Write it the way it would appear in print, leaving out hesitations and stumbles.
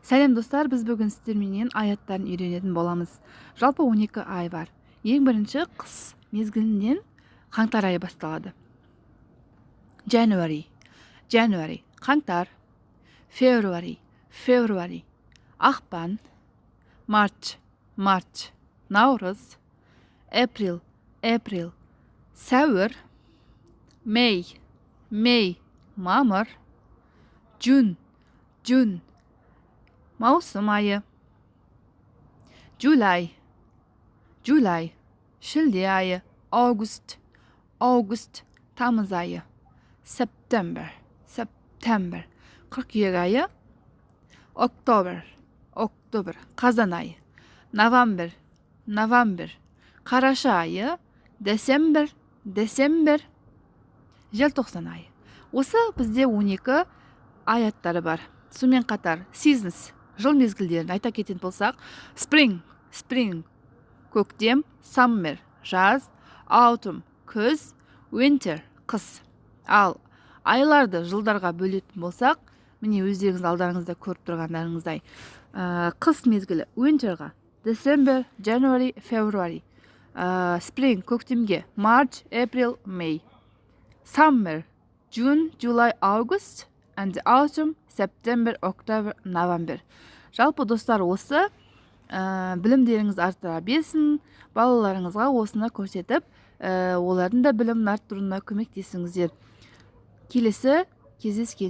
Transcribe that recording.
Сәлем достар, біз бүгін сіздерменен аяттарын үйренетін боламыз. Жалпы 12 ай бар. Ең бірінші қыс мезгілінен қаңтар айы басталады. January, қаңтар. February, ақпан. March, наурыз. April, сәуір. May, мамыр. June, маусым айы. July, шілде айы. August, тамыз айы. September, қыркүйек айы. October, қазан айы. November, қараша айы. December, желтоқсан айы. Осы бізде 12 аяттары бар. Сонымен қатар seasons, жыл мезгілдерін айта кететін болсақ, spring, көктем. Summer, жаз. Autumn, күз. Winter, қыс. Ал айларды жылдарға бөлетін болсақ, міне өздеріңіз алдарыңызда көріп тұрғандарыңыздай, қыс мезгілі winterға December, January, February. Spring, көктемге March, April, May. Summer, June, July, August. And autumn, September, October, November. Жалпы достар, осы білімдеріңіз арттыра берсін, балаларыңызға осыны көрсетіп, олардың да білімін арттыруына көмектесіңіздер. Келесі кездескенше